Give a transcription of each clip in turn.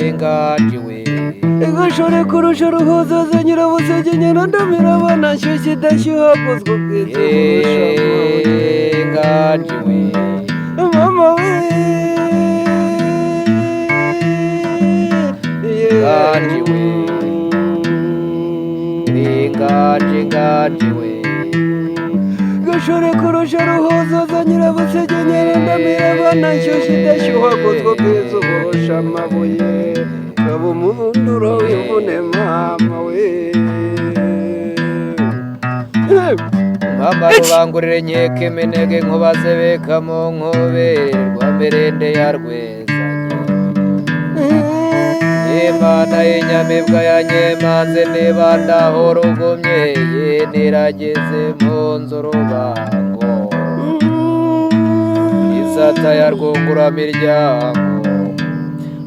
inganjiwe igashore kurusha ruhozaza nyirabusege nyirandamira abana nshyushyu idashyuha kuzwa ubwiza inganjiwe mama we inganjiwe inganjiwe gashore kurusha ruhozaza nyirabusege nyirandamira abana nshyushyu idashyuha kuzwa ubwiza uburusha amabuye ngabo umunduro w'imvune mama we mama rubangurire nkeke menege nkubaze bekamo nkoberwa mberende ya rwezanye imana y'inyamibwa yanyemanze niba ndaho rugumye ye nirageze mu nzu rubango isata ya rwunguramiryango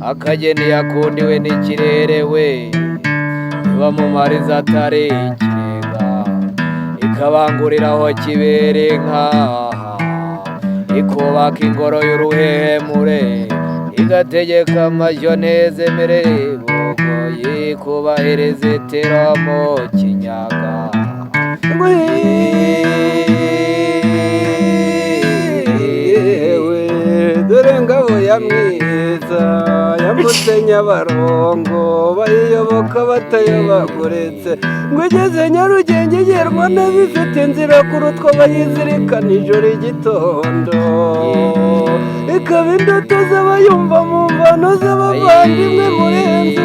akageni yakundiwe n'ikirere we bamumariza atari ikirega ikabanguriraho kibere nkaha ikubaka ingoro y'uruhehemure igategeka amajyo neze merebogo yikubahereze teramo kinyaga dore ngabo ya mwiza yambutse nyabarongo bayiyoboka batayobaguretse ngo igeze nyarugenge igerwa n'abifite inzira kurutwa bayizirikana ijoro igitondo ikaba indoto z'abayumva mu mvano z'abavandimwe murenzi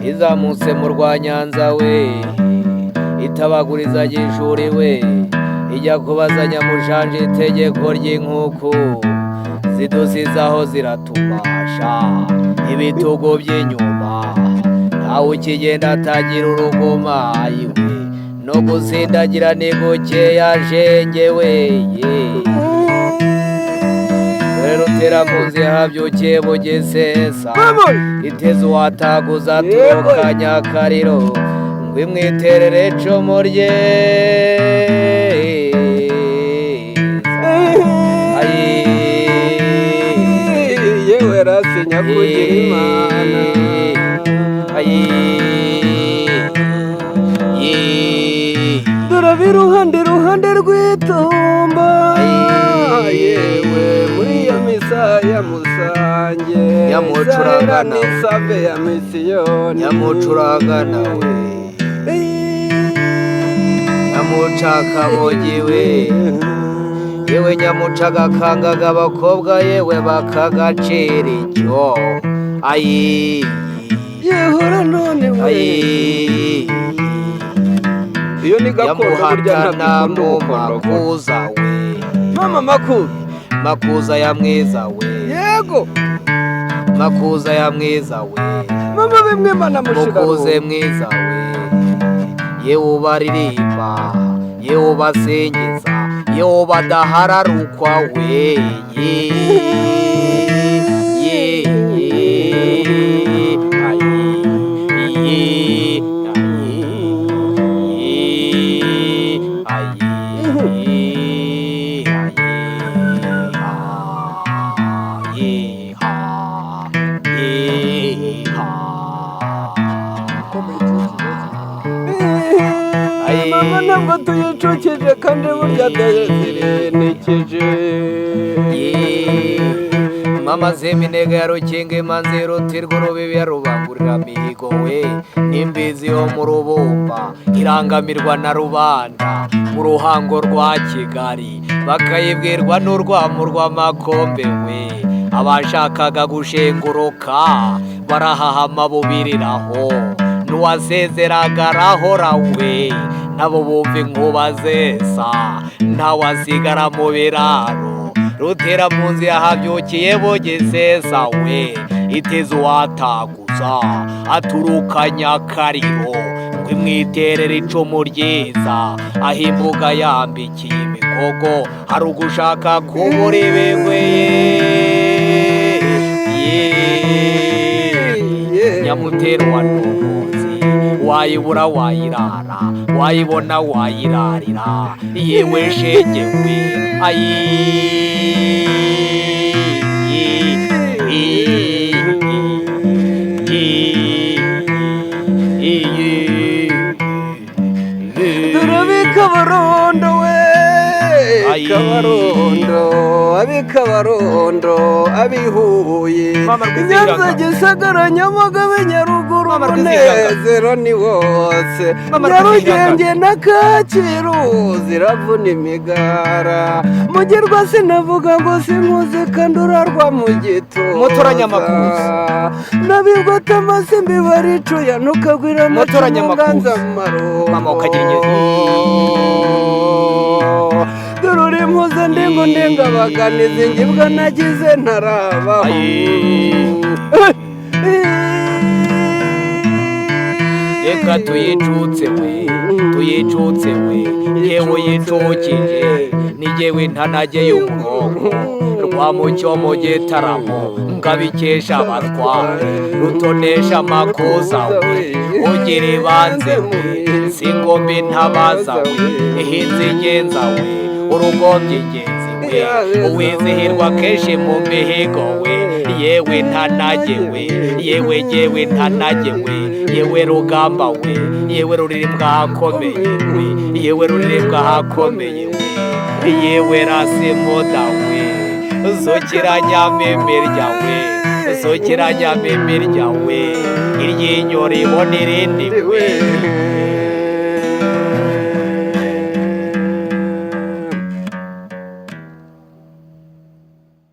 izamutse mu rwa Nyanza we itabaguriza gishuri we ijya kubaza Nyamujanje itegeko ry'inkuku zidusizaho ziratumasha ibitugu by'inyuma ntawe ukigenda atagira uruguma iwe no gusindagira ni guke yajengewe Ruteramunzi habyukiye Bugesesa iteze uwataguza turukanya akariro ngo imwiterere icumu rye yewe rasinya kugira imana dore iruhande rw'itumba yewe muri iyo misa ya musange yamucuragana n'isave ya misiyoni yamucuragana we yamucakabogi we yewe nyamucagakangaga abakobwa yewe bakagacira icyo yehora none we iyo ni gakondo burya ntabwo makuza we mama makuza ya mwiza we yego makuza ya mwiza we mama bimwe mana mushigaro mukuze mwiza we yewe ubaririmba yewe ubasingiza yewe badahararukwa we mama ntabwo tuyicukije kandi burya dayezirenekeje mama zeminega ya rukinga imanzi rutirwa urubibi ya rubangurira mihigo we n'imbizi yo mu rubumba irangamirwa na rubanda mu ruhango rwa Kigali bakayibwirwa n'urwamu rw'amakombe we abashakaga gushenguruka barahahama bubiriraho n'uwasezeraga arahora we nabo bumva inkuba zesa ntawasigara mu biraro Ruteramunzi yahabyukiye Bugesesa we iteze uwataguza aturukanya akariro ngo imwiterere icumu ryiza aho imbuga yambikiye imikogo hari ugushaka kubura ibigwe Nyamutera wa Ntuzi wayibura wayirara wayibona wayirarira yewe shenge we Kabarondo we Kabarondo Kabarondo abihuye Nyanza Gisagara Nyamagabe Nyaruguru Munezero ni wose Nyarugenge na Kacyiru ziravuna imigara Mugirwa sinavuga ngo sinkuze kandurarwa mu gitondo Motoranyamakuza Nabigota amasimbi baricuya ntukagwira Motoranyamakuza Mama ukagira Dururi impuzo ndingo ndengabaganizi ngibwa nagize ntarabaho Reka tuyicutse we yewe yicukeje ni jyewe ntanage y'umurongo rwamucyo mu gitaramo ngabikesha abatware rutonesha amakuza we ugira ibanze we singombe ntabaza we ihinze ingenza we urugombye ingenzi we uwizihirwa kenshi mu mihigo we yewe ntanage we yewe ntanage we yewe rugamba we yewe ruririmba hakomeye we yewe ruririmba hakomeye we yewe rasimoda we zokira nyamimirya we zokira nyamimirya we iryinyo ribona irindi we